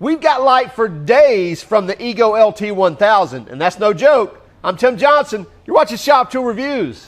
We've got light for days from the EGO LT1000, and that's no joke. I'm Tim Johnson. You're watching Shop Tool Reviews.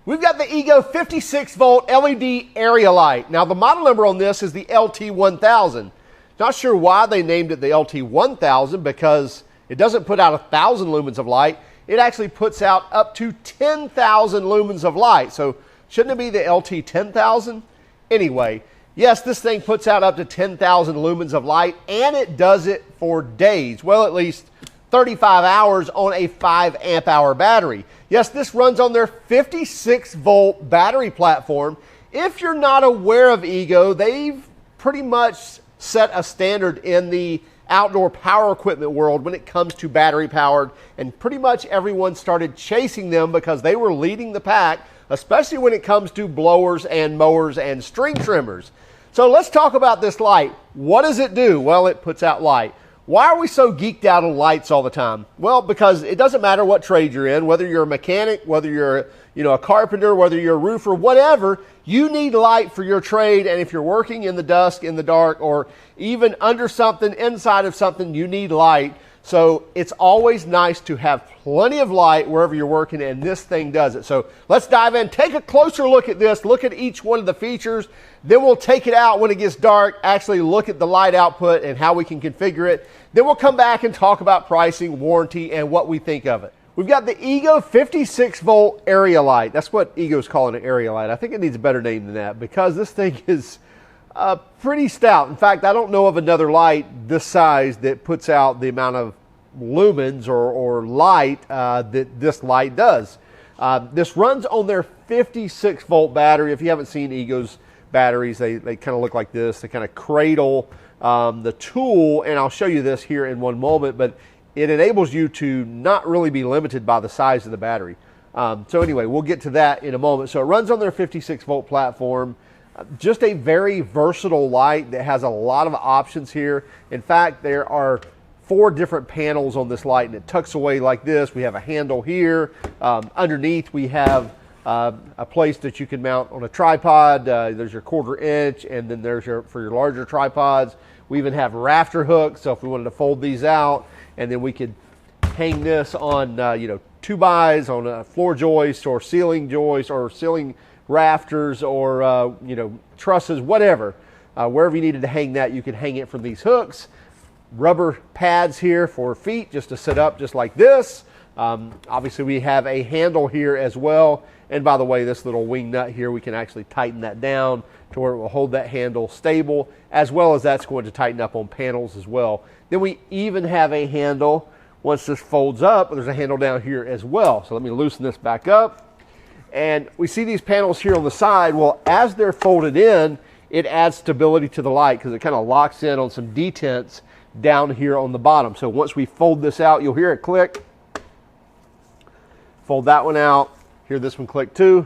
We've got the EGO 56 volt LED area light. Now the model number on this is the LT1000. Not sure why they named it the LT1000 because it doesn't put out 1,000 lumens of light. It actually puts out up to 10,000 lumens of light. So shouldn't it be the LT1000? Anyway, yes, this thing puts out up to 10,000 lumens of light, and it does it for days. Well, at least 35 hours on a 5 amp hour battery. Yes, this runs on their 56 volt battery platform. If you're not aware of EGO, they've pretty much set a standard in the outdoor power equipment world when it comes to battery powered, and pretty much everyone started chasing them because they were leading the pack, especially when it comes to blowers and mowers and string trimmers. So let's talk about this light. What does it do? Well, it puts out light. Why are we so geeked out on lights all the time? Well, because it doesn't matter what trade you're in, whether you're a mechanic, whether you're a carpenter, whether you're a roofer, whatever, you need light for your trade. And if you're working in the dusk, in the dark, or even under something, inside of something, you need light. So it's always nice to have plenty of light wherever you're working, and this thing does it. So let's dive in, take a closer look at this, look at each one of the features, then we'll take it out when it gets dark, actually look at the light output and how we can configure it. Then we'll come back and talk about pricing, warranty, and what we think of it. We've got the EGO 56 volt area light. That's what EGO's calling an area light. I think it needs a better name than that because this thing is pretty stout. In fact, I don't know of another light this size that puts out the amount of lumens or light that this light does. This runs on their 56 volt battery. If you haven't seen EGO's batteries, they kind of look like this. They kind of cradle the tool, and I'll show you this here in one moment, but it enables you to not really be limited by the size of the battery. So anyway, we'll get to that in a moment. So it runs on their 56 volt platform. Just a very versatile light that has a lot of options here. In fact, there are 4 different panels on this light, and it tucks away like this. We have a handle here. Underneath, we have a place that you can mount on a tripod. There's your 1/4 inch, and then there's for your larger tripods. We even have rafter hooks, so if we wanted to fold these out, and then we could hang this on 2x on a floor joist or ceiling joist or ceiling rafters or trusses, whatever. Wherever you needed to hang that, you could hang it from these hooks. Rubber pads here for feet just to sit up just like this. Obviously we have a handle here as well, and by the way, this little wing nut here, we can actually tighten that down to where it will hold that handle stable, as well as that's going to tighten up on panels as well. Then we even have a handle. Once this folds up, there's a handle down here as well. So let me loosen this back up. And we see these panels here on the side. Well, as they're folded in, it adds stability to the light because it kind of locks in on some detents down here on the bottom. So once we fold this out, you'll hear it click. Fold that one out. Hear this one click too.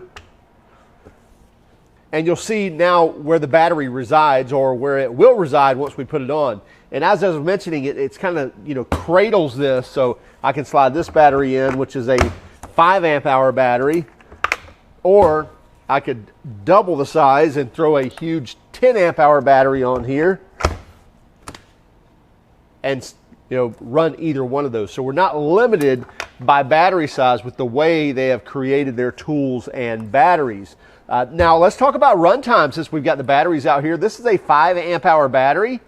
And you'll see now where the battery resides, or where it will reside once we put it on. And as I was mentioning, it's kind of, cradles this. So I can slide this battery in, which is a 5 amp hour battery. Or I could double the size and throw a huge 10 amp hour battery on here and run either one of those. So we're not limited by battery size with the way they have created their tools and batteries. Now let's talk about runtime since we've got the batteries out here. This is a 5 amp hour battery.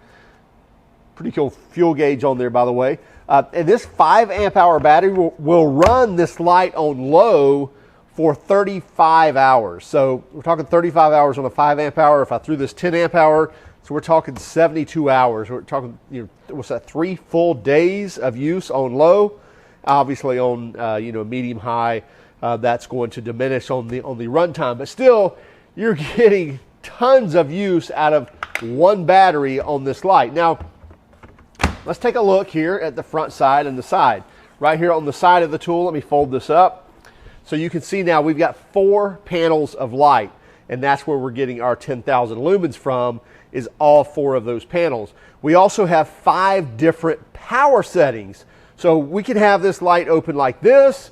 Pretty cool fuel gauge on there, by the way. And this 5 amp hour battery will run this light on low for 35 hours. So we're talking 35 hours on a 5 amp hour. If I threw this 10 amp hour, so we're talking 72 hours. We're talking, what's that, 3 full days of use on low. Obviously on, medium high, that's going to diminish on the runtime. But still, you're getting tons of use out of one battery on this light. Now, let's take a look here at the front side and the side. Right here on the side of the tool, let me fold this up. So you can see now we've got 4 panels of light, and that's where we're getting our 10,000 lumens from, is all 4 of those panels. We also have 5 different power settings. So we can have this light open like this.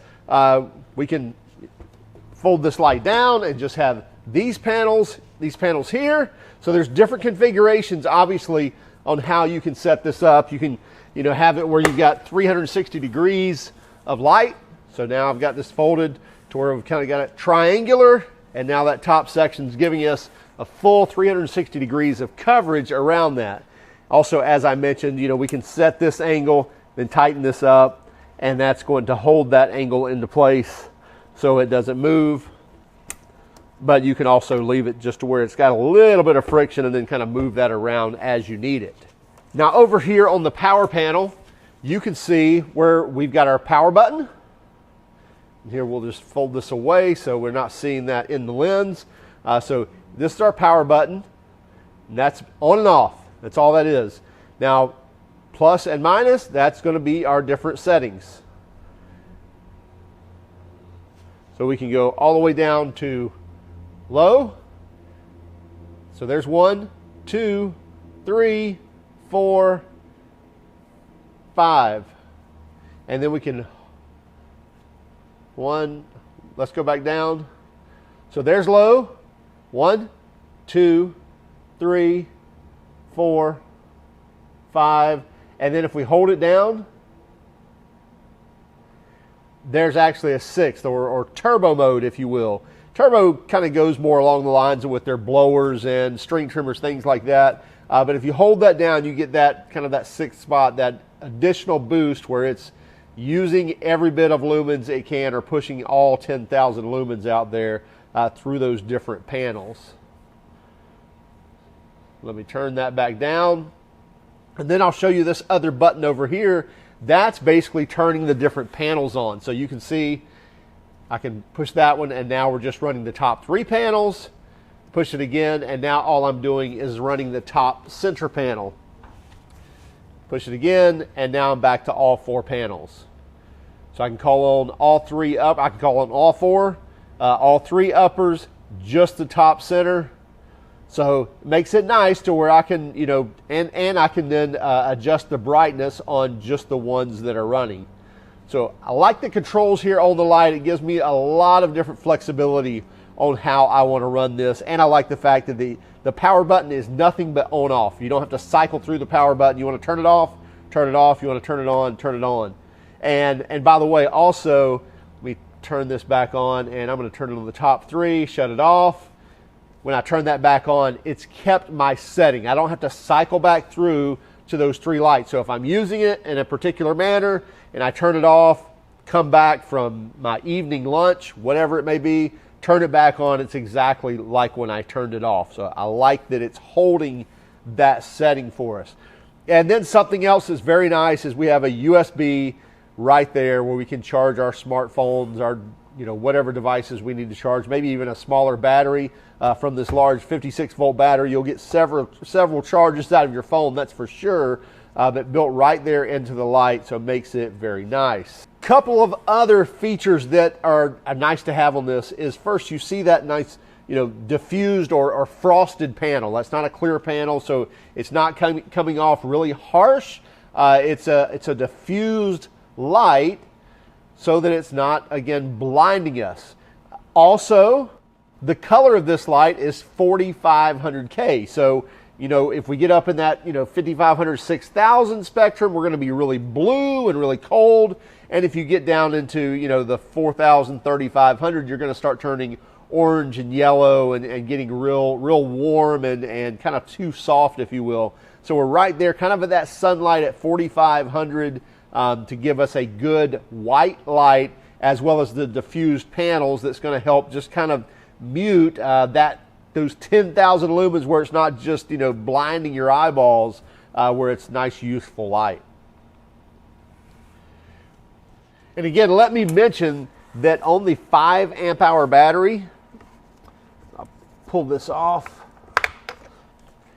We can fold this light down and just have these panels these panels here. So there's different configurations, obviously, on how you can set this up. You can, you know, have it where you've got 360 degrees of light. So now I've got this folded to where we've kind of got it triangular, and now that top section is giving us a full 360 degrees of coverage around that. Also, as I mentioned, you know, we can set this angle, then tighten this up, and that's going to hold that angle into place so it doesn't move. But you can also leave it just to where it's got a little bit of friction and then kind of move that around as you need it. Now over here on the power panel, you can see where we've got our power button. Here we'll just fold this away so we're not seeing that in the lens. So this is our power button, and that's on and off. That's all that is. Now, plus and minus, that's going to be our different settings. So we can go all the way down to low. So there's 1, 2, 3, 4, 5. And then we can, let's go back down. So there's low. 1, 2, 3, 4, 5. And then if we hold it down, there's actually a 6th, or turbo mode, if you will. Turbo kind of goes more along the lines of with their blowers and string trimmers, things like that. But if you hold that down, you get that kind of that 6th spot, that additional boost where it's using every bit of lumens it can, or pushing all 10,000 lumens out there through those different panels. Let me turn that back down. And then I'll show you this other button over here. That's basically turning the different panels on. So you can see I can push that one, and now we're just running the top 3 panels. Push it again, and now all I'm doing is running the top center panel. Push it again, and now I'm back to all 4 panels. So I can call on all 3 up. I can call on all 4, all 3 uppers, just the top center. So it makes it nice to where I can, you know, and I can then adjust the brightness on just the ones that are running. So I like the controls here on the light. It gives me a lot of different flexibility on how I want to run this. And I like the fact that the power button is nothing but on off. You don't have to cycle through the power button. You want to turn it off, turn it off. You want to turn it on, turn it on. And by the way, also, let me turn this back on, and I'm going to turn it on the top 3, shut it off. When I turn that back on, it's kept my setting. I don't have to cycle back through to those 3 lights. So if I'm using it in a particular manner and I turn it off, come back from my evening lunch, whatever it may be, turn it back on, it's exactly like when I turned it off. So I like that it's holding that setting for us. And then something else that's very nice is we have a USB right there where we can charge our smartphones, our, you know, whatever devices we need to charge, maybe even a smaller battery. From this large 56-volt battery, you'll get several charges out of your phone, that's for sure, but built right there into the light, so it makes it very nice. Couple of other features that are nice to have on this is, first, you see that nice, you know, diffused or frosted panel. That's not a clear panel, so it's not coming off really harsh. It's a diffused light so that it's not, again, blinding us. Also, the color of this light is 4500K. So, you know, if we get up in that, you know, 5500, 6000 spectrum, we're going to be really blue and really cold. And if you get down into, you know, the 4000, 3500, you're going to start turning orange and yellow and getting real warm and kind of too soft, if you will. So we're right there, kind of at that sunlight at 4500 to give us a good white light, as well as the diffused panels that's going to help just kind of mute those 10,000 lumens where it's not just, you know, blinding your eyeballs, where it's nice, useful light. And again, let me mention that on the 5 amp hour battery, I'll pull this off.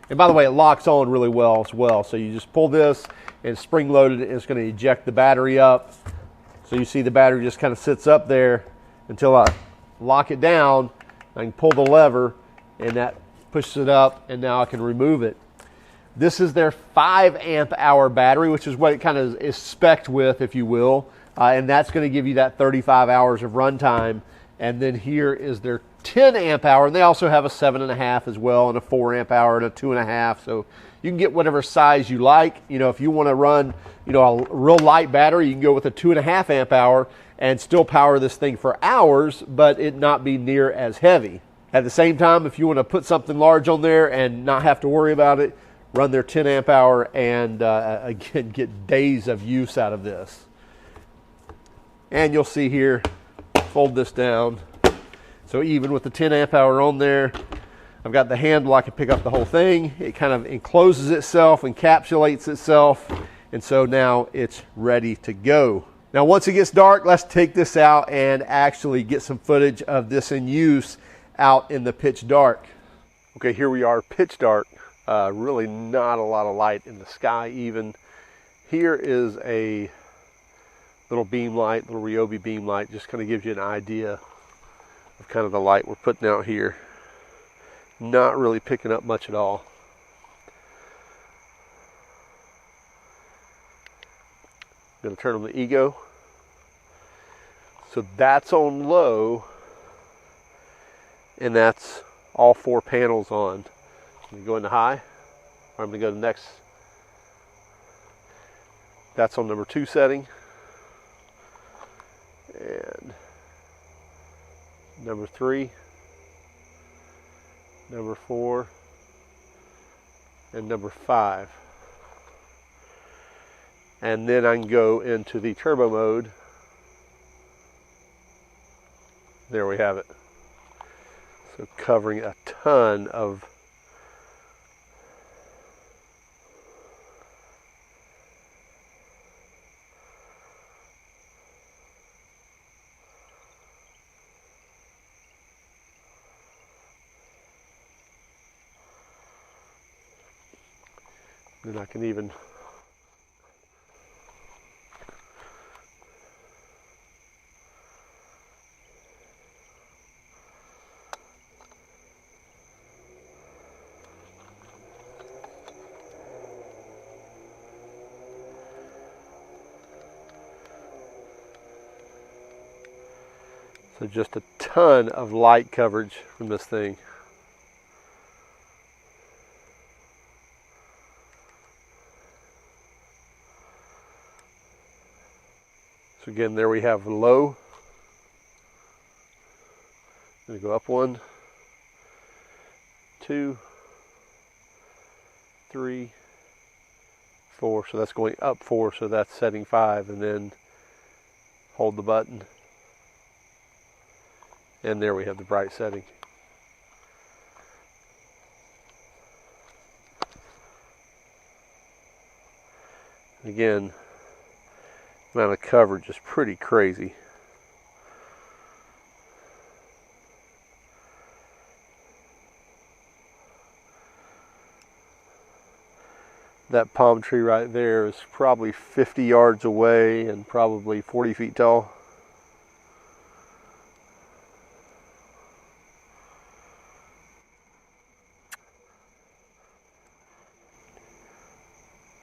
And by the way, it locks on really well as well. So you just pull this and spring loaded, and it's going to eject the battery up. So you see the battery just kind of sits up there until I lock it down. I can pull the lever, and that pushes it up, and now I can remove it. This is their 5 amp hour battery, which is what it kind of is spec'd with, if you will. And that's going to give you that 35 hours of runtime. And then here is their 10 amp hour, and they also have a 7.5 as well, and a 4 amp hour and a 2.5. So you can get whatever size you like. You know, if you want to run, you know, a real light battery, you can go with a 2.5 amp hour and still power this thing for hours, but it not be near as heavy. At the same time, if you want to put something large on there and not have to worry about it, run their 10 amp hour and again, get days of use out of this. And you'll see here, fold this down. So even with the 10 amp hour on there, I've got the handle, I can pick up the whole thing. It kind of encloses itself, encapsulates itself, and so now it's ready to go. Now once it gets dark, let's take this out and actually get some footage of this in use out in the pitch dark. Okay, here we are, pitch dark. Really not a lot of light in the sky even. Here is a little beam light, little Ryobi beam light, just kind of gives you an idea of kind of the light we're putting out here. Not really picking up much at all. I'm going to turn on the Ego. So that's on low, and that's all 4 panels on. I'm going to go into high, or I'm going to go to the next. That's on number 2 setting. And number 3, number 4, and number 5. And then I can go into the turbo mode. There we have it. So covering a ton of then I can even so just a ton of light coverage from this thing. So again, there we have low. I'm going to go up 1, 2, 3, 4. So that's going up 4, so that's setting 5, and then hold the button. And there we have the bright setting. Again, the amount of coverage is pretty crazy. That palm tree right there is probably 50 yards away and probably 40 feet tall.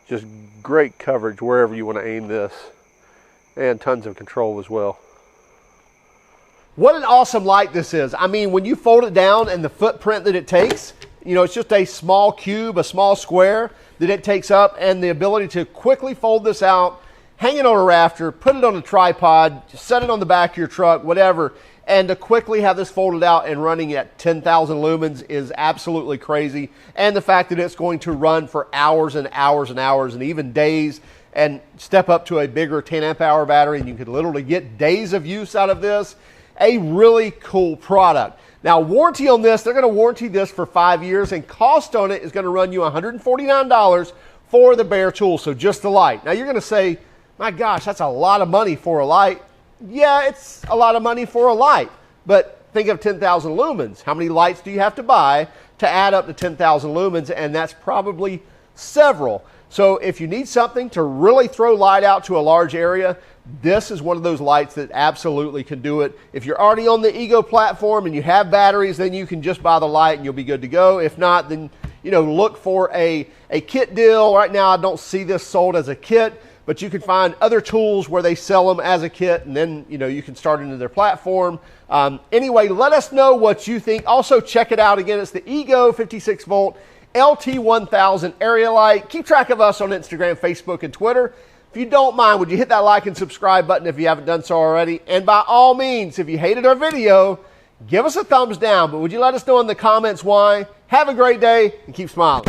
Just great coverage wherever you want to aim this, and tons of control as well. What an awesome light this is. I mean, when you fold it down and the footprint that it takes, you know, it's just a small cube, a small square that it takes up, and the ability to quickly fold this out, hang it on a rafter, put it on a tripod, set it on the back of your truck, whatever, and to quickly have this folded out and running at 10,000 lumens is absolutely crazy. And the fact that it's going to run for hours and hours and hours and even days, and step up to a bigger 10 amp hour battery, and you could literally get days of use out of this. A really cool product. Now, warranty on this, they're going to warranty this for 5 years, and cost on it is going to run you $149 for the bare tool, so just the light. Now, you're going to say, my gosh, that's a lot of money for a light. Yeah, it's a lot of money for a light, but think of 10,000 lumens. How many lights do you have to buy to add up to 10,000 lumens? And that's probably several. So if you need something to really throw light out to a large area, this is one of those lights that absolutely can do it. If you're already on the Ego platform and you have batteries, then you can just buy the light and you'll be good to go. If not, then look for a kit deal. Right now, I don't see this sold as a kit, but you can find other tools where they sell them as a kit, and then you can start into their platform. Anyway, let us know what you think. Also, check it out again. It's the Ego 56 volt LT1000 area light. Keep track of us on Instagram, Facebook, and Twitter. If you don't mind, would you hit that like and subscribe button if you haven't done so already? And by all means, if you hated our video, give us a thumbs down. But would you let us know in the comments why? Have a great day and keep smiling.